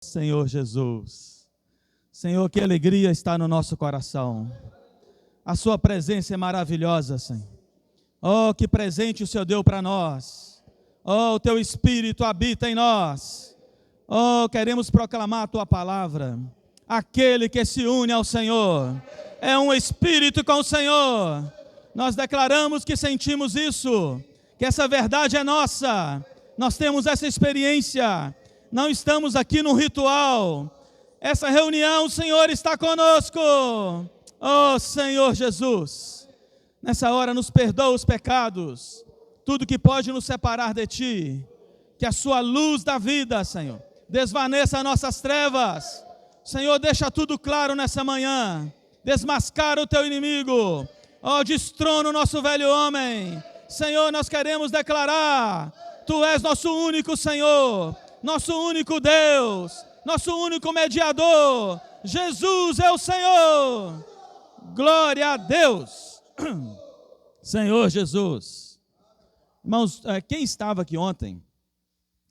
Senhor Jesus. Senhor, que alegria está no nosso coração. A sua presença é maravilhosa, Senhor. Oh, que presente o Senhor deu para nós. Oh, o teu Espírito habita em nós. Oh, queremos proclamar a tua palavra. Aquele que se une ao Senhor é um espírito com o Senhor. Nós declaramos que sentimos isso, que essa verdade é nossa. Nós temos essa experiência. Não estamos aqui num ritual. Essa reunião, o Senhor está conosco. Oh, Senhor Jesus, nessa hora nos perdoa os pecados, tudo que pode nos separar de Ti. Que a Sua luz da vida, Senhor, desvaneça nossas trevas. Senhor, deixa tudo claro nessa manhã. Desmascara o Teu inimigo. Oh, destrona o nosso velho homem. Senhor, nós queremos declarar: Tu és nosso único Senhor, nosso único Deus, nosso único mediador. Jesus é o Senhor. Glória a Deus. Senhor Jesus. Irmãos, quem estava aqui ontem,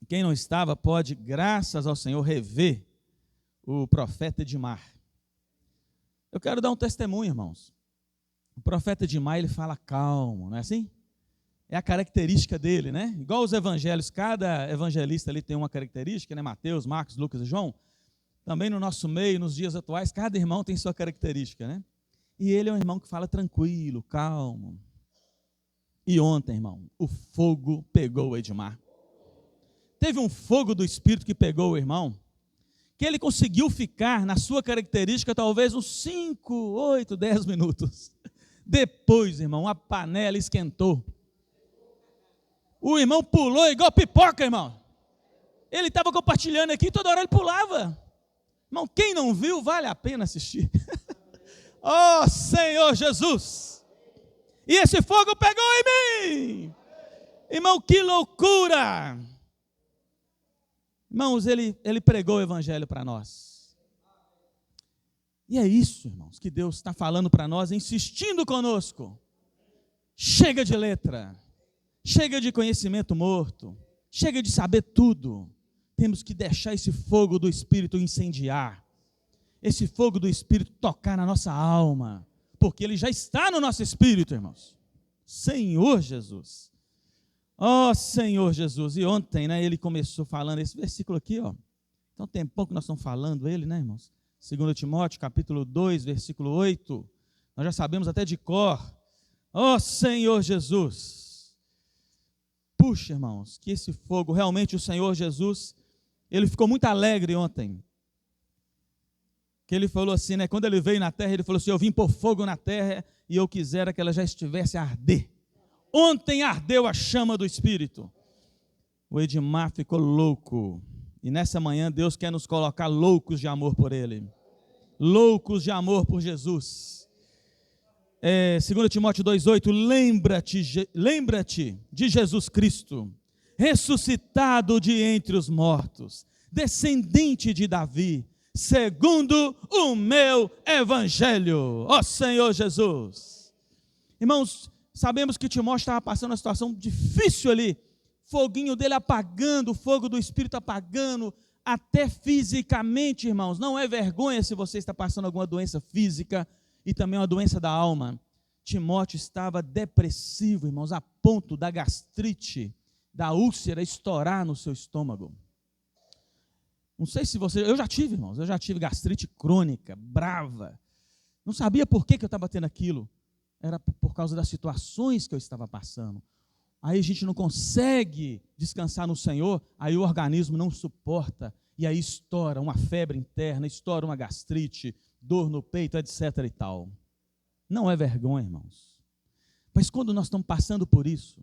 quem não estava, pode, graças ao Senhor, rever o profeta Edmar. Eu quero dar um testemunho, irmãos. O profeta Edmar, ele fala calmo, não é assim? É a característica dele, né? Igual os evangelhos, cada evangelista ali tem uma característica, né? Mateus, Marcos, Lucas e João. Também no nosso meio, nos dias atuais, cada irmão tem sua característica, né? E ele é um irmão que fala tranquilo, calmo. E ontem, irmão, o fogo pegou o Edmar. Teve um fogo do Espírito que pegou o irmão, que ele conseguiu ficar na sua característica talvez uns 5, 8, 10 minutos. Depois, irmão, a panela esquentou. O irmão pulou igual pipoca, irmão. Ele estava compartilhando aqui, toda hora ele pulava. Irmão, quem não viu, vale a pena assistir. Oh, Senhor Jesus. E esse fogo pegou em mim. Irmão, que loucura. Irmãos, ele pregou o evangelho para nós. E é isso, irmãos, que Deus está falando para nós, insistindo conosco. Chega de letra. Chega de conhecimento morto. Chega de saber tudo. Temos que deixar esse fogo do Espírito incendiar. Esse fogo do Espírito tocar na nossa alma. Porque ele já está no nosso espírito, irmãos. Senhor Jesus. Oh, Senhor Jesus. E ontem, né, ele começou falando esse versículo aqui, ó. Então, tem pouco que nós estamos falando ele, né, irmãos? 2 Timóteo, capítulo 2, versículo 8. Nós já sabemos até de cor. Oh, Senhor Jesus. Puxa, irmãos, que esse fogo, realmente o Senhor Jesus, ele ficou muito alegre ontem. Que ele falou assim, né? Quando ele veio na terra, ele falou assim: eu vim pôr fogo na terra e eu quisera que ela já estivesse a arder. Ontem ardeu a chama do Espírito. O Edmar ficou louco. E nessa manhã Deus quer nos colocar loucos de amor por Ele. Loucos de amor por Jesus. 2 Timóteo 2,8, lembra-te de Jesus Cristo, ressuscitado de entre os mortos, descendente de Davi, segundo o meu evangelho, ó Senhor Jesus. Irmãos, sabemos que Timóteo estava passando uma situação difícil ali, foguinho dele apagando, o fogo do Espírito apagando, até fisicamente, irmãos. Não é vergonha se você está passando alguma doença física e também uma doença da alma. Timóteo estava depressivo, irmãos, a ponto da gastrite, da úlcera estourar no seu estômago. Não sei se você... Eu já tive, irmãos, gastrite crônica, brava. Não sabia por que eu estava tendo aquilo. Era por causa das situações que eu estava passando. Aí a gente não consegue descansar no Senhor, aí o organismo não suporta, e aí estoura uma febre interna, estoura uma gastrite, dor no peito, etc. e tal. Não é vergonha, irmãos. Mas quando nós estamos passando por isso,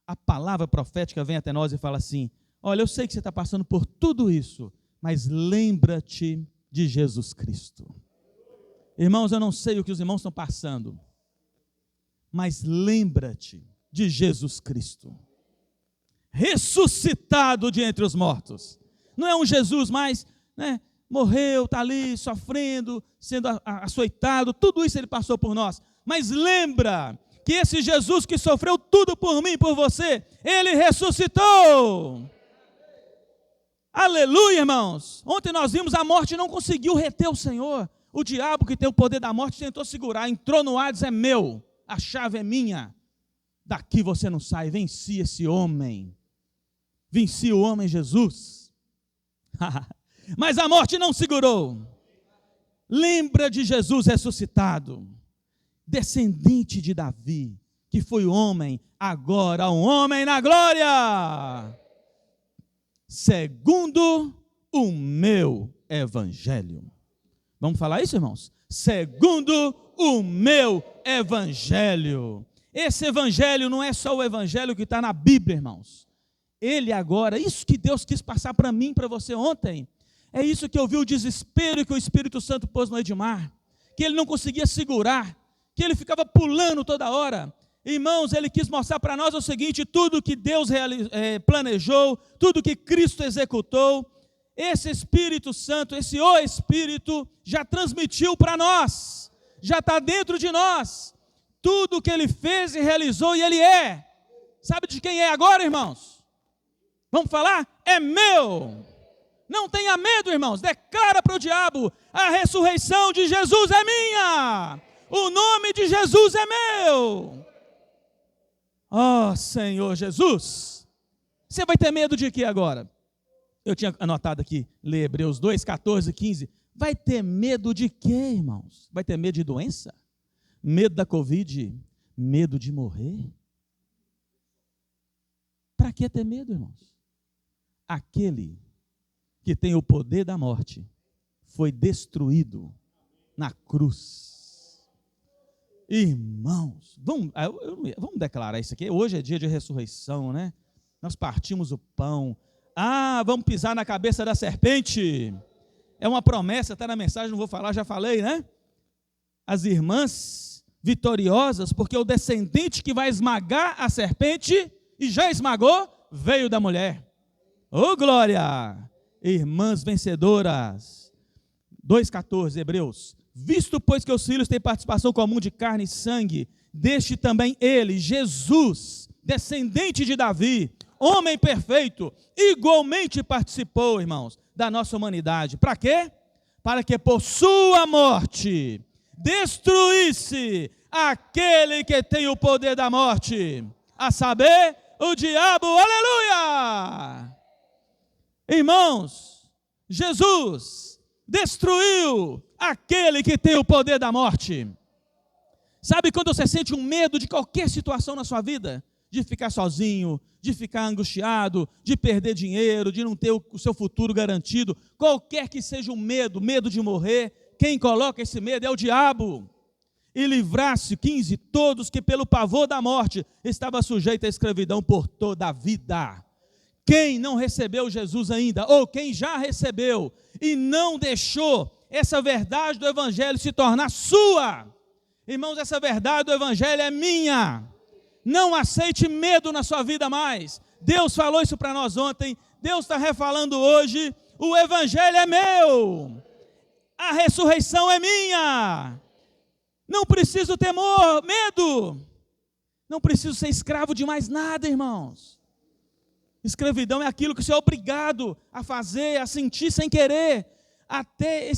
a palavra profética vem até nós e fala assim: olha, eu sei que você está passando por tudo isso, mas lembra-te de Jesus Cristo. Irmãos, eu não sei o que os irmãos estão passando, mas lembra-te de Jesus Cristo, ressuscitado de entre os mortos. Não é um Jesus mais, né, morreu, está ali sofrendo, sendo açoitado, tudo isso ele passou por nós. Mas lembra que esse Jesus que sofreu tudo por mim e por você, ele ressuscitou. Aleluia, irmãos. Ontem nós vimos a morte não conseguiu reter o Senhor. O diabo, que tem o poder da morte, tentou segurar, entrou no ar e disse: é meu, a chave é minha. Daqui você não sai. Venci esse homem. Venci o homem Jesus. Mas a morte não segurou. Lembra de Jesus ressuscitado, descendente de Davi, que foi homem, agora um homem na glória, segundo o meu evangelho. Vamos falar isso, irmãos? Segundo o meu evangelho. Esse evangelho não é só o evangelho que está na Bíblia, irmãos. Ele agora, isso que Deus quis passar para mim, para você ontem, é isso que eu vi o desespero que o Espírito Santo pôs no Edmar, que ele não conseguia segurar, que ele ficava pulando toda hora. Irmãos, ele quis mostrar para nós o seguinte: tudo que Deus planejou, tudo que Cristo executou, esse Espírito Santo, esse O Espírito, já transmitiu para nós, já está dentro de nós, tudo que ele fez e realizou, e ele é. Sabe de quem é agora, irmãos? Vamos falar? É meu. Não tenha medo, irmãos, declara para o diabo: a ressurreição de Jesus é minha, o nome de Jesus é meu. Ó Senhor Jesus, você vai ter medo de quê agora? Eu tinha anotado aqui, ler Hebreus 2, 14, 15. Vai ter medo de quê, irmãos? Vai ter medo de doença? Medo da Covid? Medo de morrer? Para que ter medo, irmãos? Aquele que tem o poder da morte foi destruído na cruz. Irmãos, vamos declarar isso aqui. Hoje é dia de ressurreição, né? Nós partimos o pão. Vamos pisar na cabeça da serpente. É uma promessa, está na mensagem, não vou falar, já falei, né? As irmãs vitoriosas, porque o descendente que vai esmagar a serpente, e já esmagou, veio da mulher. Ô glória! Irmãs vencedoras. 2,14, Hebreus. Visto, pois, que os filhos têm participação comum de carne e sangue, deste também ele, Jesus, descendente de Davi, homem perfeito, igualmente participou, irmãos, da nossa humanidade. Para quê? Para que por sua morte destruísse aquele que tem o poder da morte, a saber, o diabo. Aleluia! Irmãos, Jesus destruiu aquele que tem o poder da morte. Sabe quando você sente um medo de qualquer situação na sua vida? De ficar sozinho, de ficar angustiado, de perder dinheiro, de não ter o seu futuro garantido, qualquer que seja o medo de morrer, quem coloca esse medo é o diabo. E livrasse, 15, todos que pelo pavor da morte estava sujeito à escravidão por toda a vida. Quem não recebeu Jesus ainda, ou quem já recebeu e não deixou essa verdade do Evangelho se tornar sua, irmãos, essa verdade do Evangelho é minha. Não aceite medo na sua vida mais. Deus falou isso para nós ontem, Deus está refalando hoje. O Evangelho é meu, a ressurreição é minha. Não preciso ter medo, não preciso ser escravo de mais nada, irmãos. Escravidão é aquilo que você é obrigado a fazer, a sentir sem querer, até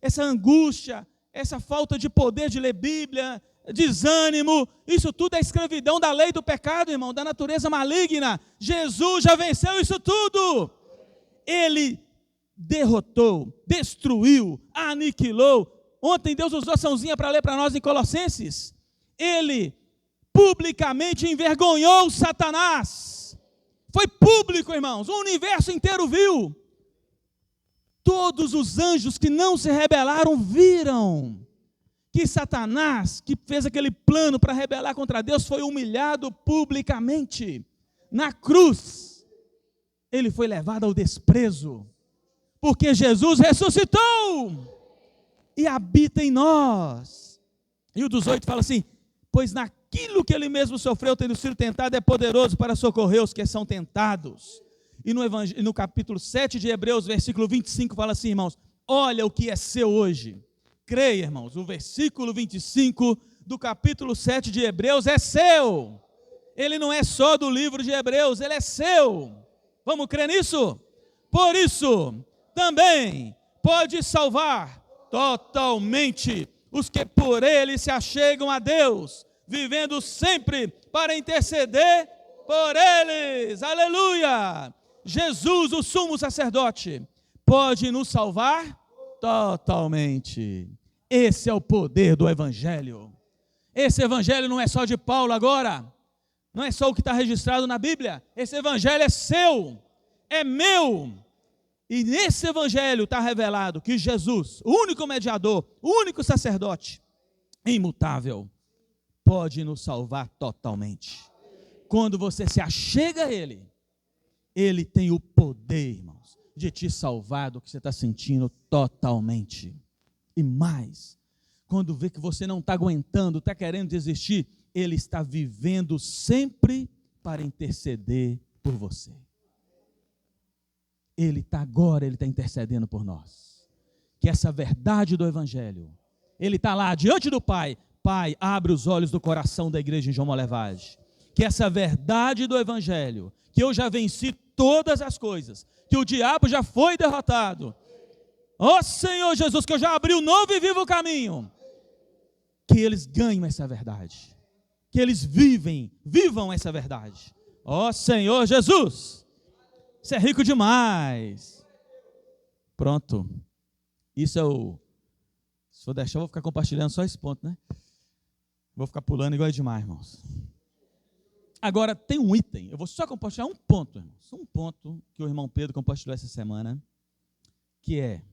essa angústia, essa falta de poder de ler Bíblia, desânimo, isso tudo é escravidão da lei do pecado, irmão, da natureza maligna. Jesus já venceu isso tudo. Ele derrotou, destruiu, aniquilou. Ontem Deus usou a açãozinha para ler para nós em Colossenses. Ele publicamente envergonhou Satanás. Foi público, irmãos, o universo inteiro viu. Todos os anjos que não se rebelaram viram que Satanás, que fez aquele plano para rebelar contra Deus, foi humilhado publicamente. Na cruz, ele foi levado ao desprezo, porque Jesus ressuscitou e habita em nós. E o 18 fala assim: pois naquilo que ele mesmo sofreu, tendo sido tentado, é poderoso para socorrer os que são tentados. E no capítulo 7 de Hebreus, versículo 25, fala assim, irmãos: olha o que é seu hoje. Creia, irmãos, o versículo 25 do capítulo 7 de Hebreus é seu. Ele não é só do livro de Hebreus, ele é seu. Vamos crer nisso? Por isso, também pode salvar totalmente os que por ele se achegam a Deus, vivendo sempre para interceder por eles. Aleluia! Jesus, o sumo sacerdote, pode nos salvar totalmente. Esse é o poder do Evangelho. Esse Evangelho não é só de Paulo agora, não é só o que está registrado na Bíblia. Esse Evangelho é seu, é meu. E nesse Evangelho está revelado que Jesus, o único mediador, o único sacerdote, imutável, pode nos salvar totalmente. Quando você se achega a Ele, Ele tem o poder, irmãos, de te salvar do que você está sentindo totalmente. E mais, quando vê que você não está aguentando, está querendo desistir, Ele está vivendo sempre para interceder por você. Ele está intercedendo por nós. Que essa verdade do Evangelho, Ele está lá diante do Pai. Pai, abre os olhos do coração da igreja em João Molevade. Que essa verdade do Evangelho, que eu já venci todas as coisas, que o diabo já foi derrotado. Ó Senhor Jesus, que eu já abri um novo e vivo caminho. Que eles ganhem essa verdade. Que eles vivam essa verdade. Ó Senhor Jesus, você é rico demais. Pronto. Isso é o... Se for deixar, eu vou ficar compartilhando só esse ponto, né? Vou ficar pulando igual é demais, irmãos. Agora, tem um item. Eu vou só compartilhar um ponto, irmãos. Um ponto que o irmão Pedro compartilhou essa semana. Que é...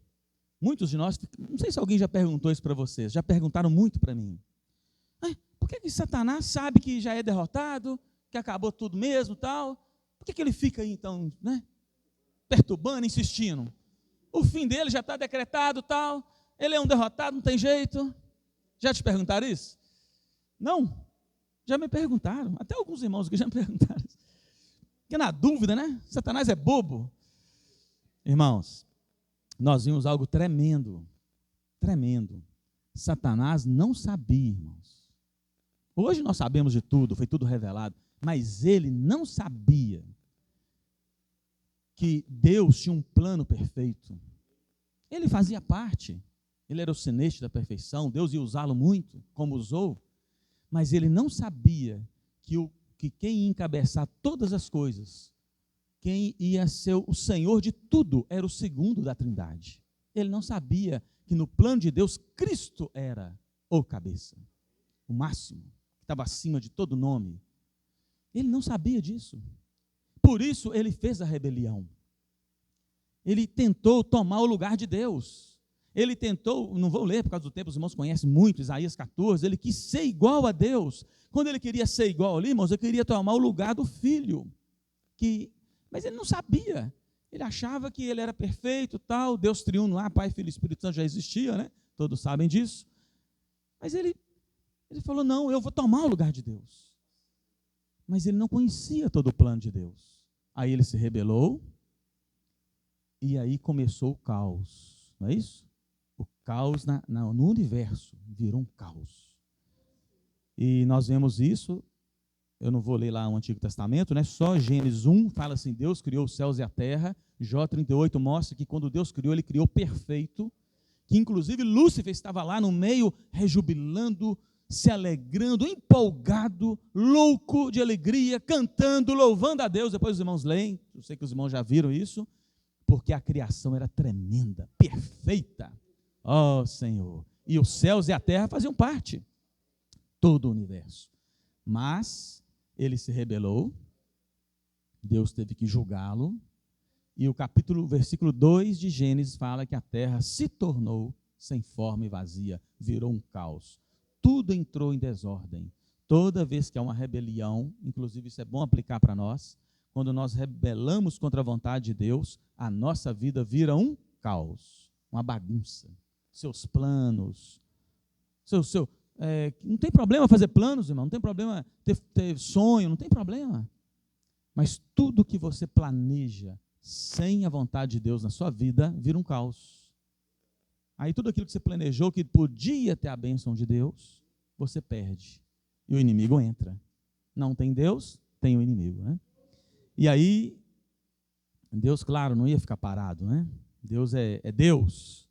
Muitos de nós... Não sei se alguém já perguntou isso para vocês. Já perguntaram muito para mim. Por que Satanás sabe que já é derrotado? Que acabou tudo mesmo e tal? Por que ele fica aí, então, né, perturbando, insistindo? O fim dele já está decretado, tal. Ele é um derrotado, não tem jeito. Já te perguntaram isso? Não? Já me perguntaram. Até alguns irmãos que já me perguntaram isso. Porque na dúvida, né? Satanás é bobo. Irmãos, nós vimos algo tremendo. Tremendo. Satanás não sabia, irmãos. Hoje nós sabemos de tudo, foi tudo revelado. Mas ele não sabia que Deus tinha um plano perfeito. Ele fazia parte, ele era o sinete da perfeição, Deus ia usá-lo muito, como usou, mas ele não sabia que quem ia encabeçar todas as coisas, quem ia ser o Senhor de tudo, era o segundo da Trindade. Ele não sabia que no plano de Deus, Cristo era o cabeça, o máximo, que estava acima de todo nome. Ele não sabia disso. Por isso ele fez a rebelião. Ele tentou tomar o lugar de Deus. Ele tentou, não vou ler por causa do tempo, os irmãos conhecem muito, Isaías 14, ele quis ser igual a Deus. Quando ele queria ser igual ali, irmãos, ele queria tomar o lugar do Filho. Mas ele não sabia. Ele achava que ele era perfeito, tal, Deus triuno lá, Pai, Filho e Espírito Santo já existia, né? Todos sabem disso. Mas ele falou, não, eu vou tomar o lugar de Deus. Mas ele não conhecia todo o plano de Deus. Aí ele se rebelou, e aí começou o caos, não é isso? O caos no universo virou um caos. E nós vemos isso, eu não vou ler lá o Antigo Testamento, né? Só Gênesis 1 fala assim, Deus criou os céus e a terra. Jó 38 mostra que quando Deus criou, Ele criou perfeito, que inclusive Lúcifer estava lá no meio, rejubilando, se alegrando, empolgado, louco de alegria, cantando, louvando a Deus. Depois os irmãos leem, eu sei que os irmãos já viram isso, porque a criação era tremenda, perfeita. Ó Senhor! E os céus e a terra faziam parte, todo o universo. Mas ele se rebelou, Deus teve que julgá-lo, e o versículo 2 de Gênesis fala que a terra se tornou sem forma e vazia, virou um caos. Tudo entrou em desordem. Toda vez que há uma rebelião, inclusive isso é bom aplicar para nós, quando nós rebelamos contra a vontade de Deus, a nossa vida vira um caos, uma bagunça. Seus planos, não tem problema fazer planos, irmão, não tem problema ter sonho, não tem problema. Mas tudo que você planeja sem a vontade de Deus na sua vida, vira um caos. Aí tudo aquilo que você planejou, que podia ter a bênção de Deus, você perde. E o inimigo entra. Não tem Deus, tem o inimigo, né? E aí, Deus, claro, não ia ficar parado, né? Deus é Deus.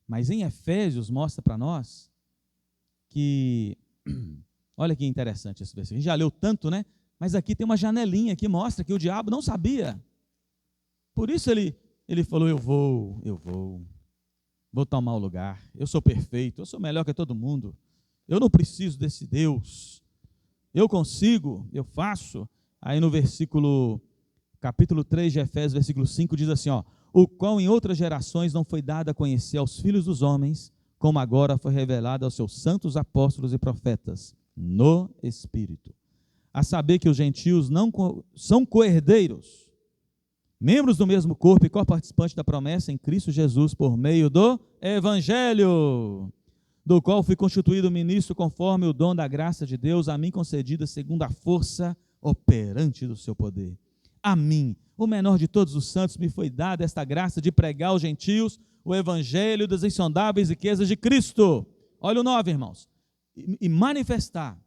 Mas em Efésios mostra para nós que, olha que interessante esse versículo. A gente já leu tanto, né? Mas aqui tem uma janelinha que mostra que o diabo não sabia. Por isso ele falou, eu vou tomar o lugar. Eu sou perfeito, eu sou melhor que todo mundo. Eu não preciso desse Deus. Eu consigo, eu faço. Aí no capítulo 3 de Efésios, versículo 5, diz assim, ó, o qual em outras gerações não foi dado a conhecer aos filhos dos homens, como agora foi revelado aos seus santos apóstolos e profetas, no Espírito. A saber que os gentios não são co-herdeiros, membros do mesmo corpo e co-participantes da promessa em Cristo Jesus por meio do Evangelho, do qual fui constituído ministro conforme o dom da graça de Deus a mim concedida segundo a força operante do seu poder. A mim, o menor de todos os santos, me foi dada esta graça de pregar aos gentios o Evangelho das insondáveis riquezas de Cristo. Olha o 9, irmãos. E manifestar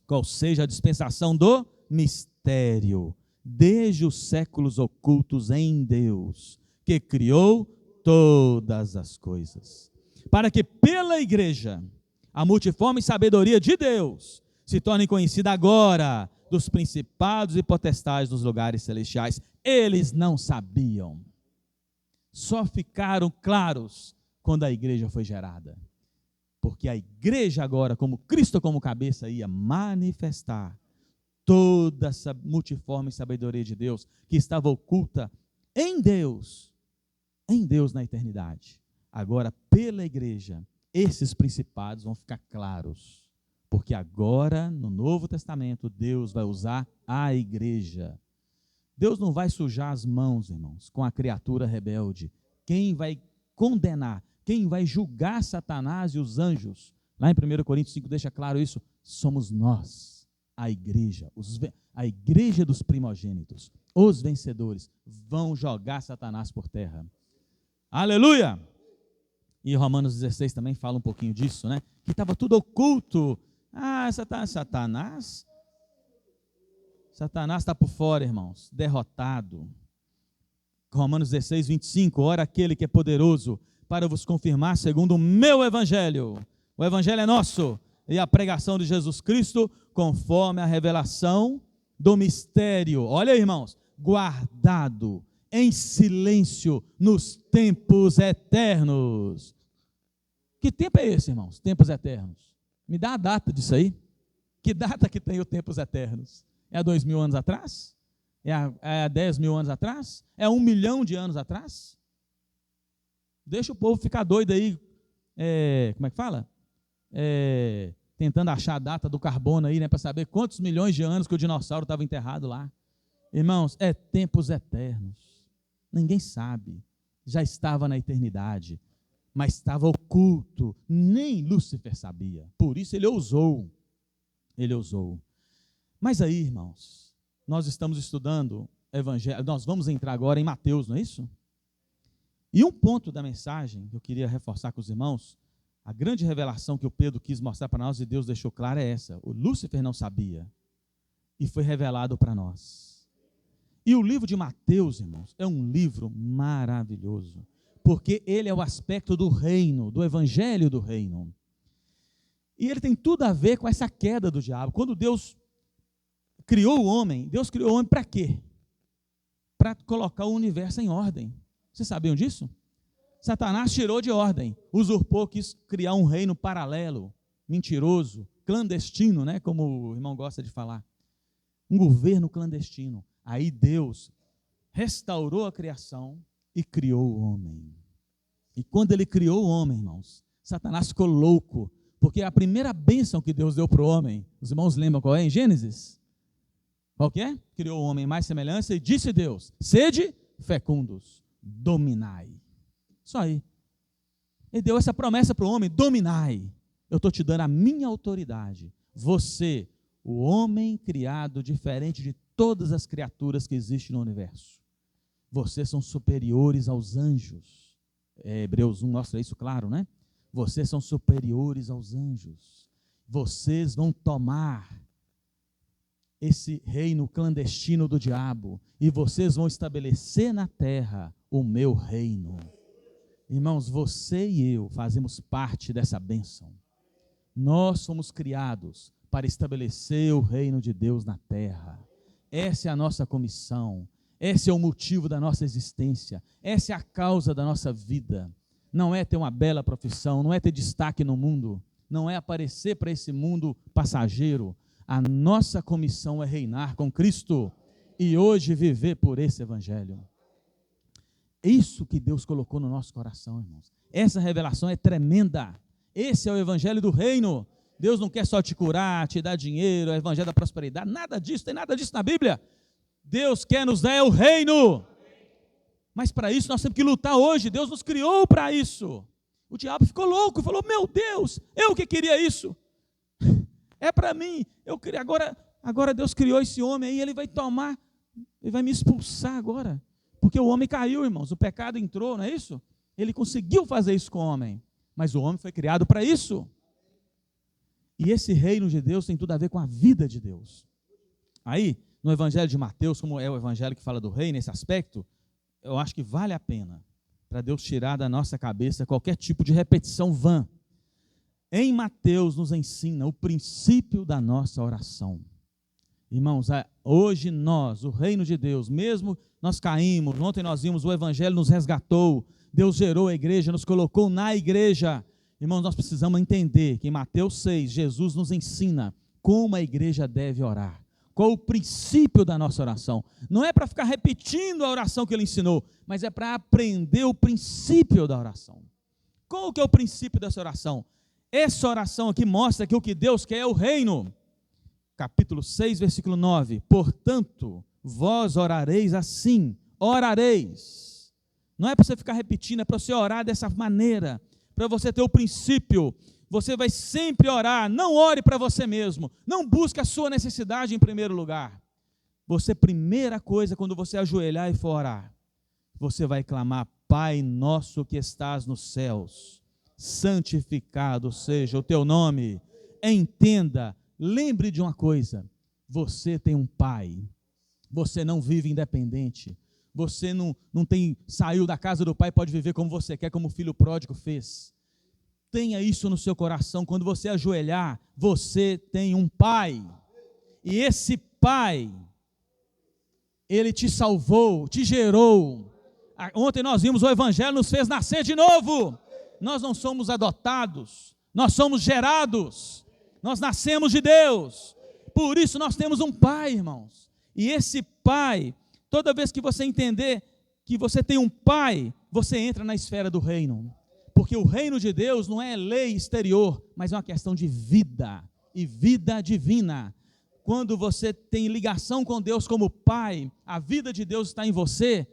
qual seja a dispensação do mistério, desde os séculos ocultos em Deus, que criou todas as coisas, para que pela igreja a multiforme sabedoria de Deus se torne conhecida agora dos principados e potestades dos lugares celestiais. Eles não sabiam, só ficaram claros quando a igreja foi gerada, porque a igreja agora, como Cristo como cabeça, ia manifestar toda essa multiforme sabedoria de Deus, que estava oculta em Deus na eternidade. Agora, pela igreja, esses principados vão ficar claros, porque agora, no Novo Testamento, Deus vai usar a igreja. Deus não vai sujar as mãos, irmãos, com a criatura rebelde. Quem vai condenar, quem vai julgar Satanás e os anjos, lá em 1 Coríntios 5 deixa claro isso, somos nós, a igreja, a igreja dos primogênitos, os vencedores, vão jogar Satanás por terra. Aleluia! E Romanos 16 também fala um pouquinho disso, né? Que estava tudo oculto. Satanás está por fora, irmãos, derrotado. Romanos 16, 25, ora aquele que é poderoso para vos confirmar segundo o meu evangelho. O evangelho é nosso, e a pregação de Jesus Cristo, conforme a revelação do mistério. Olha aí, irmãos, guardado em silêncio nos tempos eternos. Que tempo é esse, irmãos? Tempos eternos. Me dá a data disso aí. Que data que tem os tempos eternos? É há 2000 anos atrás? É há 10 mil anos atrás? É 1 milhão de anos atrás? Deixa o povo ficar doido aí, como é que fala? Tentando achar a data do carbono aí, né, para saber quantos milhões de anos que o dinossauro estava enterrado lá. Irmãos, é tempos eternos. Ninguém sabe. Já estava na eternidade, mas estava oculto. Nem Lúcifer sabia. Por isso ele ousou. Ele ousou. Mas aí, irmãos, nós estamos estudando Evangelho. Nós vamos entrar agora em Mateus, não é isso? E um ponto da mensagem que eu queria reforçar com os irmãos, a grande revelação que o Pedro quis mostrar para nós e Deus deixou clara é essa. O Lúcifer não sabia e foi revelado para nós. E o livro de Mateus, irmãos, é um livro maravilhoso, porque ele é o aspecto do reino, do evangelho do reino. E ele tem tudo a ver com essa queda do diabo. Quando Deus criou o homem, Deus criou o homem para quê? Para colocar o universo em ordem. Vocês sabiam disso? Satanás tirou de ordem, usurpou, quis criar um reino paralelo, mentiroso, clandestino, né? Como o irmão gosta de falar. Um governo clandestino. Aí Deus restaurou a criação e criou o homem. E quando ele criou o homem, irmãos, Satanás ficou louco, porque a primeira bênção que Deus deu para o homem, os irmãos lembram qual é em Gênesis? Qual que é? Criou o homem em mais semelhança e disse Deus, sede fecundos, dominai. Isso aí. Ele deu essa promessa para o homem, dominai. Eu estou te dando a minha autoridade. Você, o homem criado diferente de todas as criaturas que existem no universo. Vocês são superiores aos anjos. Hebreus 1 mostra isso claro, né? Vocês são superiores aos anjos. Vocês vão tomar esse reino clandestino do diabo, e vocês vão estabelecer na terra o meu reino. Irmãos, você e eu fazemos parte dessa bênção. Nós somos criados para estabelecer o reino de Deus na terra. Essa é a nossa comissão, esse é o motivo da nossa existência, essa é a causa da nossa vida. Não é ter uma bela profissão, não é ter destaque no mundo, não é aparecer para esse mundo passageiro. A nossa comissão é reinar com Cristo e hoje viver por esse evangelho. Isso que Deus colocou no nosso coração, irmãos. Essa revelação é tremenda. Esse é o evangelho do reino. Deus não quer só te curar, te dar dinheiro, é o evangelho da prosperidade, nada disso, tem nada disso na Bíblia. Deus quer nos dar o reino. Mas para isso nós temos que lutar hoje. Deus nos criou para isso. O diabo ficou louco, falou: meu Deus, eu que queria isso. É para mim, eu queria. Agora Deus criou esse homem aí, ele vai tomar, ele vai me expulsar agora. Porque o homem caiu, irmãos, o pecado entrou, não é isso? Ele conseguiu fazer isso com o homem, mas o homem foi criado para isso. E esse reino de Deus tem tudo a ver com a vida de Deus. Aí, no evangelho de Mateus, como é o evangelho que fala do reino, nesse aspecto, eu acho que vale a pena para Deus tirar da nossa cabeça qualquer tipo de repetição vã. Em Mateus nos ensina o princípio da nossa oração. Irmãos, hoje nós, o reino de Deus, mesmo nós caímos, ontem nós vimos, o evangelho nos resgatou, Deus gerou a igreja, nos colocou na igreja. Irmãos, nós precisamos entender que em Mateus 6, Jesus nos ensina como a igreja deve orar. Qual o princípio da nossa oração? Não é para ficar repetindo a oração que ele ensinou, mas é para aprender o princípio da oração. Qual que é o princípio dessa oração? Essa oração aqui mostra que o que Deus quer é o reino. Capítulo 6, versículo 9. Portanto, vós orareis assim, orareis. Não é para você ficar repetindo, é para você orar dessa maneira, para você ter o princípio. Você vai sempre orar, não ore para você mesmo, não busque a sua necessidade em primeiro lugar. Você, primeira coisa, quando você ajoelhar e for orar, você vai clamar: Pai nosso que estás nos céus, santificado seja o teu nome. Entenda, lembre de uma coisa: você tem um pai, você não vive independente, você não saiu da casa do pai e pode viver como você quer, como o filho pródigo fez. Tenha isso no seu coração. Quando você ajoelhar, você tem um pai, e esse pai, ele te salvou, te gerou. Ontem nós vimos, o evangelho nos fez nascer de novo. Nós não somos adotados, nós somos gerados, nós nascemos de Deus. Por isso nós temos um pai, irmãos. E esse pai, toda vez que você entender que você tem um pai, você entra na esfera do reino. Porque o reino de Deus não é lei exterior, mas é uma questão de vida, e vida divina. Quando você tem ligação com Deus como pai, a vida de Deus está em você,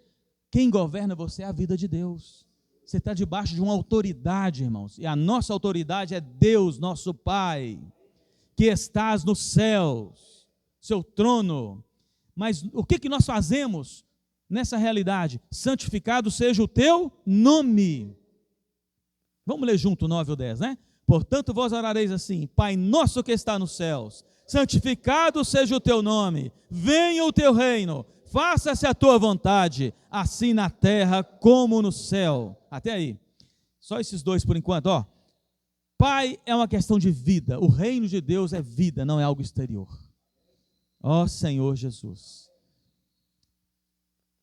quem governa você é a vida de Deus. Você está debaixo de uma autoridade, irmãos, e a nossa autoridade é Deus, nosso Pai, que estás nos céus, seu trono. Mas o que nós fazemos nessa realidade? Santificado seja o teu nome. Vamos ler junto o 9 ou 10, né? Portanto, vós orareis assim: Pai nosso que está nos céus, santificado seja o teu nome, venha o teu reino, faça-se a tua vontade, assim na terra como no céu. Até aí. Só esses dois por enquanto, ó. Pai é uma questão de vida. O reino de Deus é vida, não é algo exterior. Ó Senhor Jesus.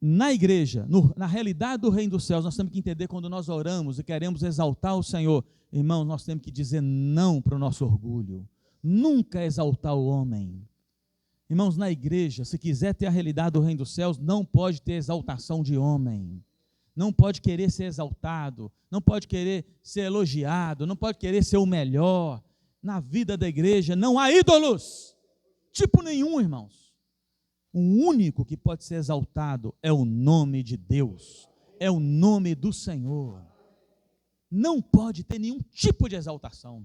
Na igreja, na realidade do reino dos céus, nós temos que entender, quando nós oramos e queremos exaltar o Senhor, irmãos, nós temos que dizer não para o nosso orgulho, nunca exaltar o homem. Irmãos, na igreja, se quiser ter a realidade do reino dos céus, não pode ter exaltação de homem, não pode querer ser exaltado, não pode querer ser elogiado, não pode querer ser o melhor. Na vida da igreja não há ídolos, tipo nenhum, irmãos. O único que pode ser exaltado é o nome de Deus, é o nome do Senhor. Não pode ter nenhum tipo de exaltação.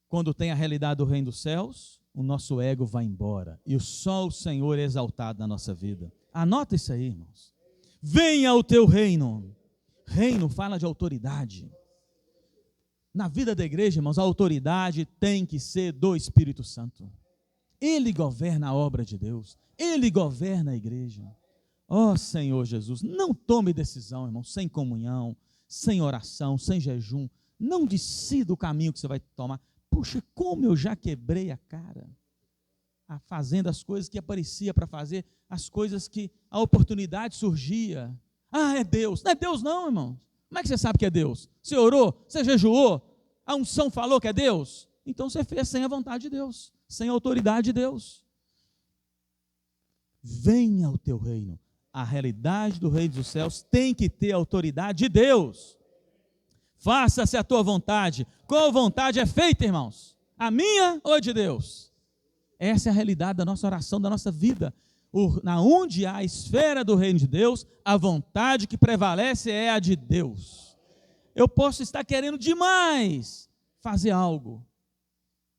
Quando tem a realidade do reino dos céus, o nosso ego vai embora, e só o Senhor é exaltado na nossa vida. Anota isso aí, irmãos. Venha o teu reino. Reino fala de autoridade. Na vida da igreja, irmãos, a autoridade tem que ser do Espírito Santo. Ele governa a obra de Deus, Ele governa a igreja. Ó Senhor Jesus, não tome decisão, irmão, sem comunhão, sem oração, sem jejum. Não decida o caminho que você vai tomar. Puxa, como eu já quebrei a cara, fazendo as coisas que aparecia para fazer, as coisas que a oportunidade surgia. Ah, é Deus. Não é Deus não, irmão. Como é que você sabe que é Deus? Você orou? Você jejuou? A unção falou que é Deus? Então você fez sem a vontade de Deus, sem a autoridade de Deus. Venha o teu reino. A realidade do reino dos céus tem que ter a autoridade de Deus. Faça-se a tua vontade. Qual vontade é feita, irmãos? A minha ou a de Deus? Essa é a realidade da nossa oração, da nossa vida. Na onde há a esfera do reino de Deus, a vontade que prevalece é a de Deus. Eu posso estar querendo demais fazer algo,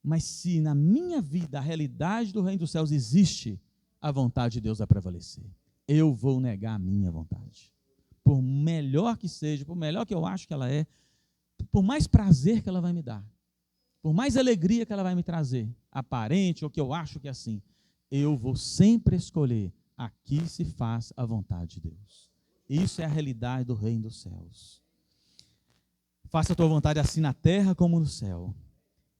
mas se na minha vida a realidade do reino dos céus existe, a vontade de Deus vai prevalecer. Eu vou negar a minha vontade. Por melhor que seja, por melhor que eu acho que ela é, por mais prazer que ela vai me dar, por mais alegria que ela vai me trazer, aparente ou que eu acho que é assim, eu vou sempre escolher, aqui se faz a vontade de Deus. Isso é a realidade do reino dos céus. Faça a tua vontade assim na terra como no céu.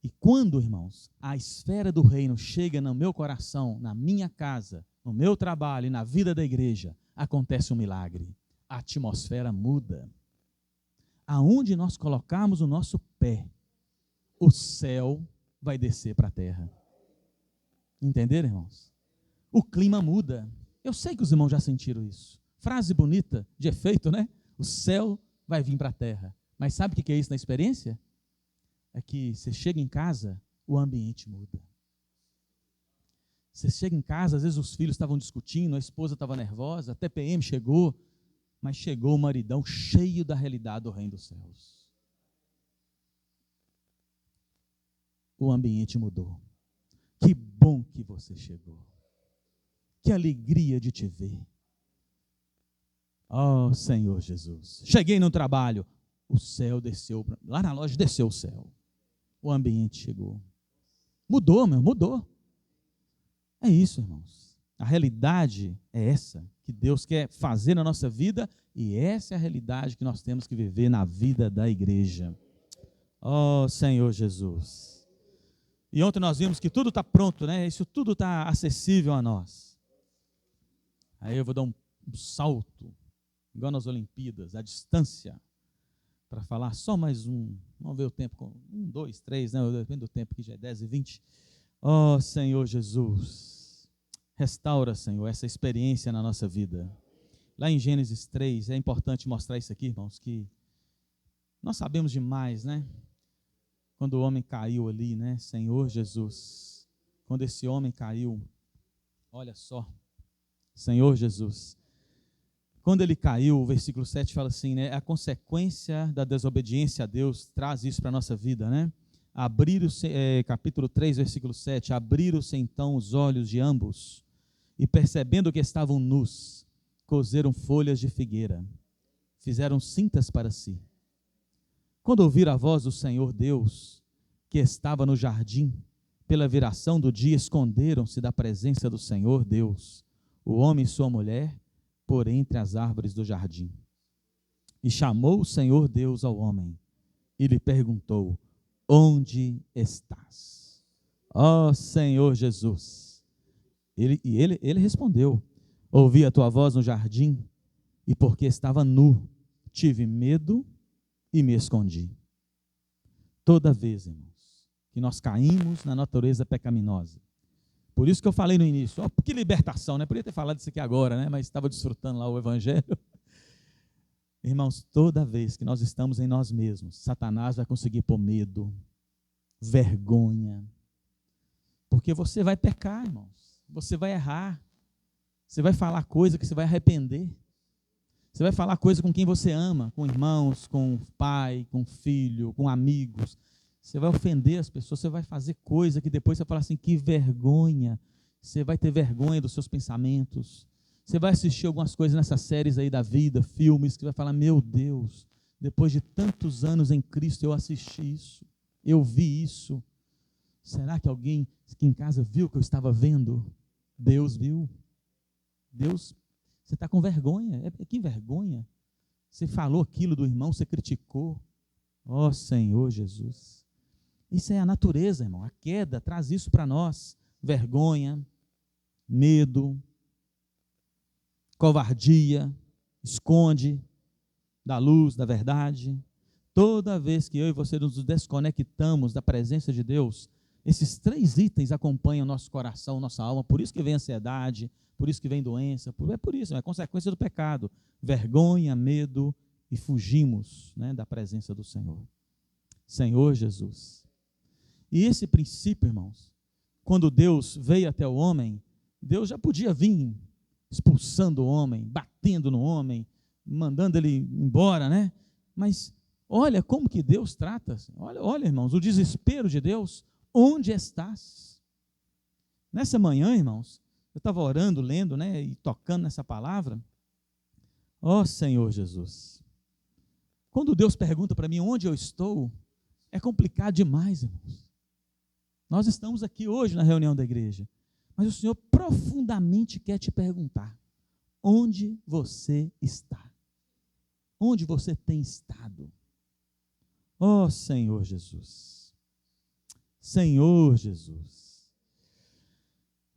E quando, irmãos, a esfera do reino chega no meu coração, na minha casa, no meu trabalho e na vida da igreja, acontece um milagre. A atmosfera muda. Aonde nós colocarmos o nosso pé, o céu vai descer para a terra. Entenderam, irmãos? O clima muda. Eu sei que os irmãos já sentiram isso. Frase bonita, de efeito, né? O céu vai vir para a terra. Mas sabe o que é isso na experiência? É que você chega em casa, o ambiente muda. Você chega em casa, às vezes os filhos estavam discutindo, a esposa estava nervosa, a TPM chegou, mas chegou o maridão cheio da realidade do reino dos céus. O ambiente mudou. Que bom que você chegou. Que alegria de te ver. Oh, Senhor Jesus. Cheguei no trabalho, o céu desceu, lá na loja desceu o céu. O ambiente chegou. Mudou, mudou. É isso, irmãos. A realidade é essa, que Deus quer fazer na nossa vida, e essa é a realidade que nós temos que viver na vida da igreja. Oh, Senhor Jesus. E ontem nós vimos que tudo está pronto, né? Isso tudo está acessível a nós. Aí eu vou dar um salto, igual nas Olimpíadas, a distância, para falar só mais um. Vamos ver o tempo, 1, 2, 3, né? Depende do tempo, que já é 10h20. Oh, Senhor Jesus, restaura, Senhor, essa experiência na nossa vida. Lá em Gênesis 3, é importante mostrar isso aqui, irmãos, que nós sabemos demais, né? Quando o homem caiu ali, né? Senhor Jesus, quando esse homem caiu, olha só, Senhor Jesus, quando ele caiu, o versículo 7 fala assim, né? A consequência da desobediência a Deus traz isso para a nossa vida, né? Capítulo 3, versículo 7, abriram-se então os olhos de ambos, e percebendo que estavam nus, coseram folhas de figueira, fizeram cintas para si. Quando ouviram a voz do Senhor Deus, que estava no jardim, pela viração do dia, esconderam-se da presença do Senhor Deus, o homem e sua mulher, por entre as árvores do jardim. E chamou o Senhor Deus ao homem, e lhe perguntou, onde estás? Ó Senhor Jesus. Ele respondeu, ouvi a tua voz no jardim, e porque estava nu, tive medo e me escondi. Toda vez, irmãos, que nós caímos na natureza pecaminosa, por isso que eu falei no início, que libertação, né? Podia ter falado isso aqui agora, né? Mas estava desfrutando lá o evangelho. Irmãos, toda vez que nós estamos em nós mesmos, Satanás vai conseguir pôr medo, vergonha, porque você vai pecar, irmãos, você vai errar, você vai falar coisa que você vai arrepender, você vai falar coisa com quem você ama, com irmãos, com pai, com filho, com amigos, você vai ofender as pessoas, você vai fazer coisa que depois você vai falar assim, que vergonha, você vai ter vergonha dos seus pensamentos, você vai assistir algumas coisas nessas séries aí da vida, filmes, que vai falar, meu Deus, depois de tantos anos em Cristo eu assisti isso, eu vi isso. Será que alguém aqui em casa viu o que eu estava vendo? Deus viu. Deus, você está com vergonha. Que vergonha. Você falou aquilo do irmão, você criticou. Ó Senhor Jesus. Isso é a natureza, irmão. A queda traz isso para nós. Vergonha, medo, covardia, esconde da luz, da verdade. Toda vez que eu e você nos desconectamos da presença de Deus, esses 3 itens acompanham nosso coração, nossa alma. Por isso que vem ansiedade, por isso que vem doença, é por isso, é consequência do pecado. Vergonha, medo, e fugimos, né, da presença do Senhor. Senhor Jesus. E esse princípio, irmãos, quando Deus veio até o homem, Deus já podia vir expulsando o homem, batendo no homem, mandando ele embora, né? Mas olha como que Deus trata. Olha, irmãos, o desespero de Deus. Onde estás? Nessa manhã, irmãos, eu estava orando, lendo, né, e tocando nessa palavra. Ó Senhor Jesus. Quando Deus pergunta para mim onde eu estou, é complicado demais, irmãos. Nós estamos aqui hoje na reunião da igreja, mas o Senhor profundamente quer te perguntar: onde você está? Onde você tem estado? Ó Senhor Jesus. Senhor Jesus.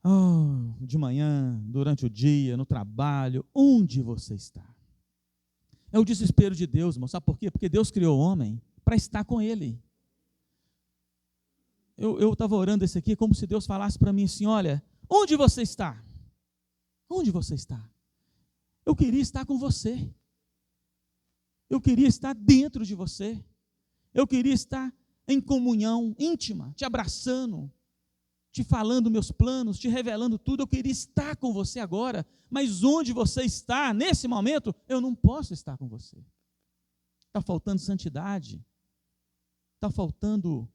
Oh, de manhã, durante o dia, no trabalho, onde você está? É o desespero de Deus, irmão. Sabe por quê? Porque Deus criou o homem para estar com ele. Eu estava orando esse aqui como se Deus falasse para mim assim: olha, onde você está? Onde você está? Eu queria estar com você. Eu queria estar dentro de você. Eu queria estar em comunhão íntima, te abraçando, te falando meus planos, te revelando tudo. Eu queria estar com você agora, mas onde você está, nesse momento, eu não posso estar com você. Está faltando santidade, está faltando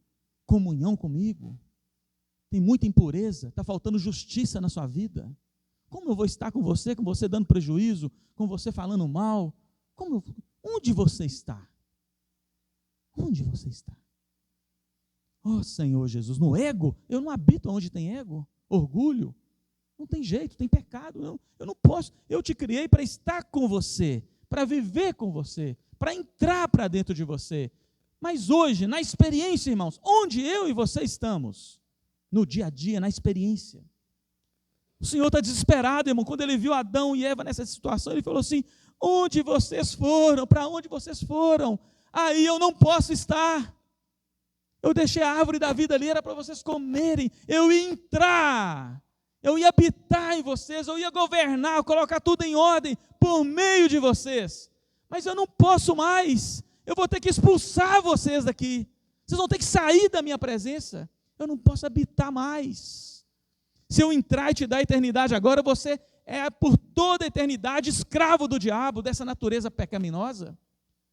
comunhão comigo, tem muita impureza, está faltando justiça na sua vida. Como eu vou estar com você dando prejuízo, com você falando mal? Onde você está? Onde você está? Ó Senhor Jesus, no ego, eu não habito onde tem ego, orgulho, não tem jeito, tem pecado, eu não posso, eu te criei para estar com você, para viver com você, para entrar para dentro de você. Mas hoje, na experiência, irmãos, onde eu e você estamos? No dia a dia, na experiência. O Senhor está desesperado, irmão. Quando ele viu Adão e Eva nessa situação, ele falou assim: onde vocês foram? Para onde vocês foram? Aí eu não posso estar. Eu deixei a árvore da vida ali, era para vocês comerem. Eu ia entrar, eu ia habitar em vocês, eu ia governar, colocar tudo em ordem por meio de vocês. Mas eu não posso mais. Eu vou ter que expulsar vocês daqui. Vocês vão ter que sair da minha presença. Eu não posso habitar mais. Se eu entrar e te dar a eternidade agora, você é por toda a eternidade escravo do diabo, dessa natureza pecaminosa.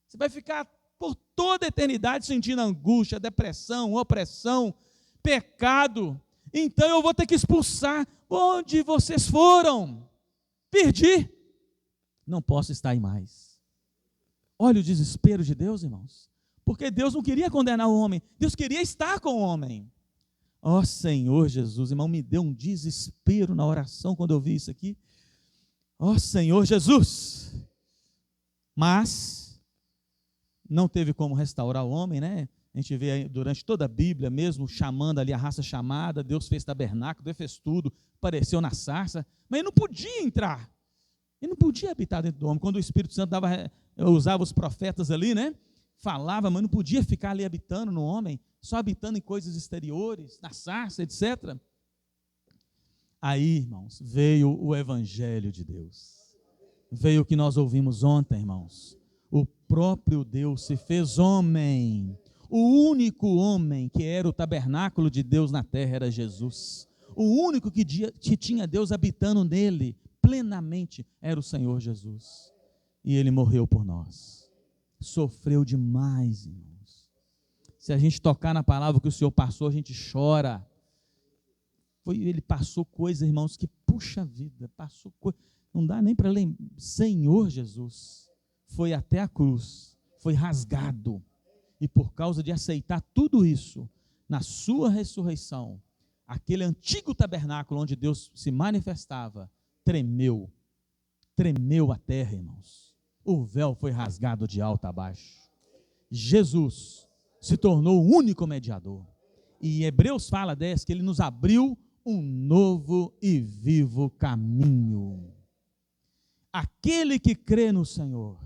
Você vai ficar por toda a eternidade sentindo angústia, depressão, opressão, pecado. Então eu vou ter que expulsar. Onde vocês foram? Perdi. Não posso estar aí mais. Olha o desespero de Deus, irmãos. Porque Deus não queria condenar o homem. Deus queria estar com o homem. Ó Senhor Jesus, irmão, me deu um desespero na oração quando eu vi isso aqui. Ó Senhor Jesus. Mas não teve como restaurar o homem, né? A gente vê aí, durante toda a Bíblia mesmo, chamando ali a raça chamada, Deus fez tabernáculo, Deus fez tudo, apareceu na sarça, mas ele não podia entrar. Ele não podia habitar dentro do homem. Quando o Espírito Santo usava os profetas ali, né? Falava, mas não podia ficar ali habitando no homem, só habitando em coisas exteriores, na sarça, etc. Aí, irmãos, veio o Evangelho de Deus. Veio o que nós ouvimos ontem, irmãos. O próprio Deus se fez homem. O único homem que era o tabernáculo de Deus na terra era Jesus. O único que tinha Deus habitando nele plenamente era o Senhor Jesus. E ele morreu por nós. Sofreu demais, irmãos. Se a gente tocar na palavra que o Senhor passou, a gente chora. Ele passou coisas, irmãos, que puxa vida, passou coisa, não dá nem para lembrar. Senhor Jesus foi até a cruz, foi rasgado, e por causa de aceitar tudo isso, na sua ressurreição, aquele antigo tabernáculo onde Deus se manifestava, tremeu a terra, irmãos. O véu foi rasgado de alto a baixo. Jesus se tornou o único mediador. E Hebreus fala que ele nos abriu um novo e vivo caminho. Aquele que crê no Senhor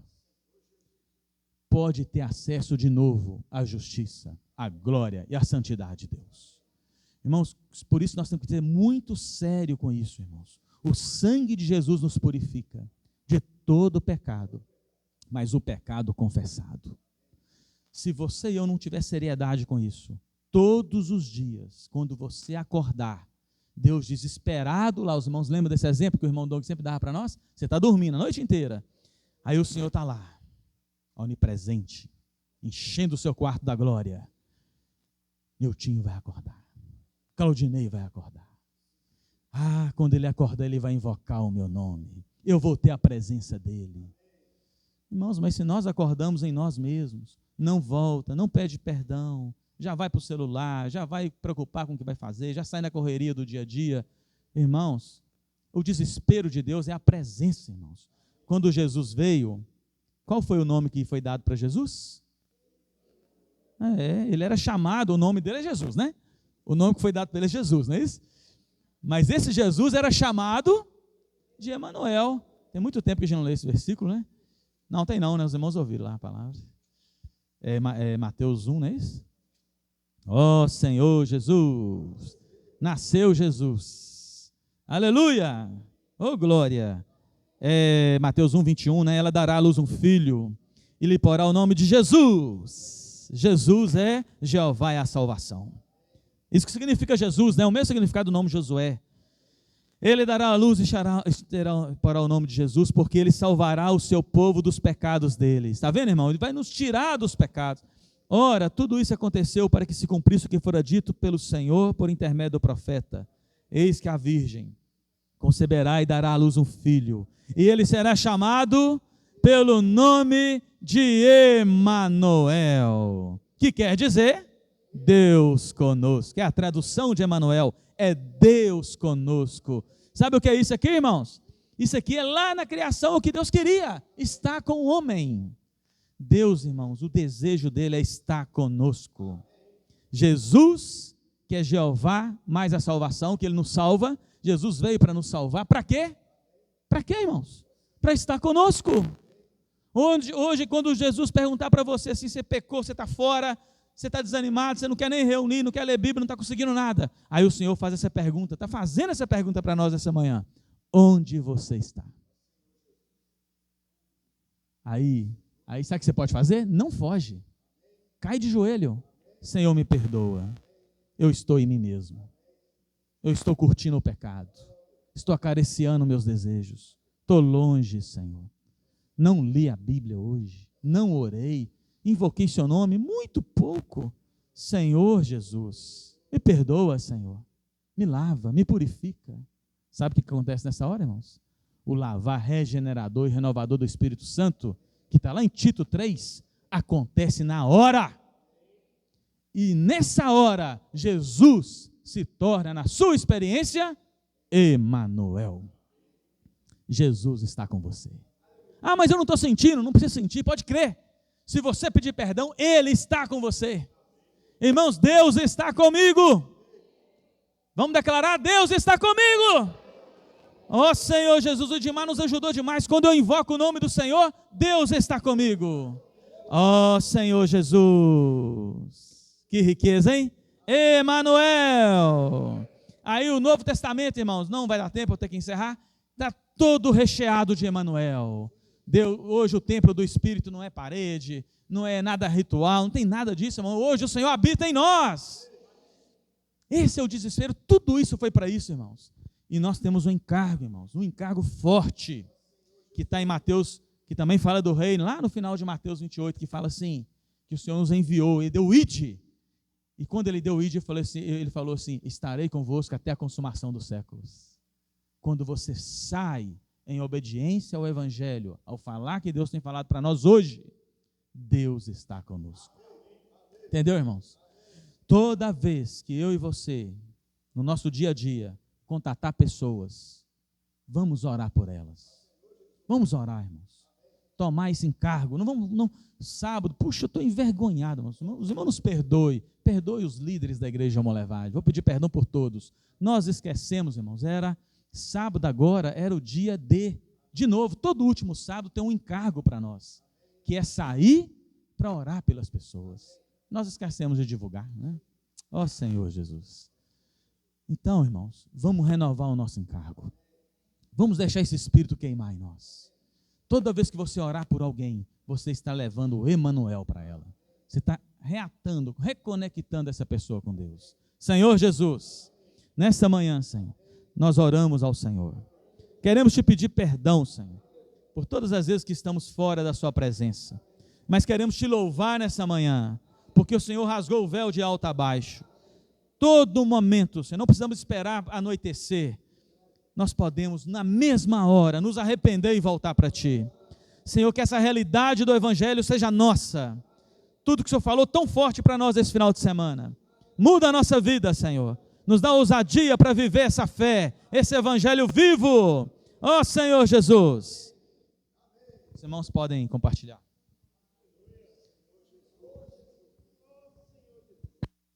pode ter acesso de novo à justiça, à glória e à santidade de Deus. Irmãos, por isso nós temos que ser muito sério com isso, irmãos. O sangue de Jesus nos purifica de todo pecado, mas o pecado confessado. Se você e eu não tiver seriedade com isso, todos os dias, quando você acordar, Deus desesperado lá, os irmãos lembram desse exemplo que o irmão Doug sempre dava para nós? Você está dormindo a noite inteira, aí o Senhor está lá, onipresente, enchendo o seu quarto da glória. Niltinho vai acordar, Claudinei vai acordar. Quando ele acordar, ele vai invocar o meu nome, eu vou ter a presença dele. Irmãos, mas se nós acordamos em nós mesmos, não volta, não pede perdão, já vai para o celular, já vai preocupar com o que vai fazer, já sai na correria do dia a dia. Irmãos, o desespero de Deus é a presença, irmãos. Quando Jesus veio, qual foi o nome que foi dado para Jesus? Ele era chamado, o nome dele é Jesus, né? O nome que foi dado para ele é Jesus, não é isso? Mas esse Jesus era chamado de Emanuel. Tem muito tempo que a gente não lê esse versículo, né? Não, tem não, né? Os irmãos ouviram lá a palavra. É Mateus 1, não é isso? Ó Senhor Jesus, nasceu Jesus, aleluia, glória. Mateus 1, 21, né? Ela dará à luz um filho e lhe porá o nome de Jesus. Jesus é Jeová é a salvação. Isso que significa Jesus, né? O mesmo significado do nome Josué. Ele dará à luz e porá o nome de Jesus, porque ele salvará o seu povo dos pecados deles. Está vendo, irmão? Ele vai nos tirar dos pecados. Ora, tudo isso aconteceu para que se cumprisse o que fora dito pelo Senhor por intermédio do profeta. Eis que a virgem conceberá e dará à luz um filho, e ele será chamado pelo nome de Emanuel, que quer dizer Deus conosco. É a tradução de Emanuel, é Deus conosco. Sabe o que é isso aqui, irmãos? Isso aqui é lá na criação o que Deus queria, estar com o homem. Deus, irmãos, o desejo dele é estar conosco. Jesus, que é Jeová, mais a salvação, que ele nos salva. Jesus veio para nos salvar, para quê? Para quê, irmãos? Para estar conosco. Hoje, quando Jesus perguntar para você assim, você pecou, você está fora, você está desanimado, você não quer nem reunir, não quer ler Bíblia, não está conseguindo nada. Aí o Senhor faz essa pergunta, está fazendo essa pergunta para nós essa manhã. Onde você está? Aí sabe o que você pode fazer? Não foge. Cai de joelho. Senhor, me perdoa. Eu estou em mim mesmo. Eu estou curtindo o pecado. Estou acariciando meus desejos. Estou longe, Senhor. Não li a Bíblia hoje. Não orei. Invoquei seu nome muito pouco. Senhor Jesus, me perdoa, Senhor. Me lava, me purifica. Sabe o que acontece nessa hora, irmãos? O lavar regenerador e renovador do Espírito Santo, que está lá em Tito 3, acontece na hora. E nessa hora, Jesus se torna, na sua experiência, Emanuel. Jesus está com você. Mas eu não estou sentindo, não precisa sentir, pode crer. Se você pedir perdão, Ele está com você. Irmãos, Deus está comigo. Vamos declarar, Deus está comigo. Senhor Jesus, o Edmar nos ajudou demais. Quando eu invoco o nome do Senhor, Deus está comigo. Senhor Jesus. Que riqueza, hein? Emanuel. Aí o Novo Testamento, irmãos, não vai dar tempo, eu tenho que encerrar. Está todo recheado de Emanuel. Hoje o templo do Espírito não é parede, não é nada ritual, não tem nada disso, irmão. Hoje o Senhor habita em nós. Esse é o desespero, tudo isso foi para isso, irmãos. E nós temos um encargo, irmãos, um encargo forte, que está em Mateus, que também fala do reino, lá no final de Mateus 28, que fala assim, que o Senhor nos enviou, Ele deu o ide. E quando Ele deu o ide, Ele falou assim, estarei convosco até a consumação dos séculos. Quando você sai em obediência ao Evangelho, ao falar que Deus tem falado para nós hoje, Deus está conosco. Entendeu, irmãos? Toda vez que eu e você, no nosso dia a dia, contatar pessoas, vamos orar por elas. Vamos orar, irmãos. Tomar esse encargo. Não vamos, não, sábado, puxa, eu estou envergonhado, irmãos. Os irmãos nos perdoem. Perdoe os líderes da igreja Molevade. Vou pedir perdão por todos. Nós esquecemos, irmãos, era sábado agora, era o dia de novo, todo último sábado tem um encargo para nós, que é sair para orar pelas pessoas. Nós esquecemos de divulgar, né? Ó Senhor Jesus. Então, irmãos, vamos renovar o nosso encargo. Vamos deixar esse espírito queimar em nós. Toda vez que você orar por alguém, você está levando o Emanuel para ela. Você está reatando, reconectando essa pessoa com Deus. Senhor Jesus, nessa manhã, Senhor, nós oramos ao Senhor. Queremos te pedir perdão, Senhor, por todas as vezes que estamos fora da sua presença. Mas queremos te louvar nessa manhã, porque o Senhor rasgou o véu de alto a baixo. Todo momento, Senhor, não precisamos esperar anoitecer. Nós podemos, na mesma hora, nos arrepender e voltar para Ti. Senhor, que essa realidade do Evangelho seja nossa. Tudo que o Senhor falou tão forte para nós esse final de semana. Muda a nossa vida, Senhor. Nos dá ousadia para viver essa fé, esse Evangelho vivo. Ó Senhor Jesus. Os irmãos podem compartilhar.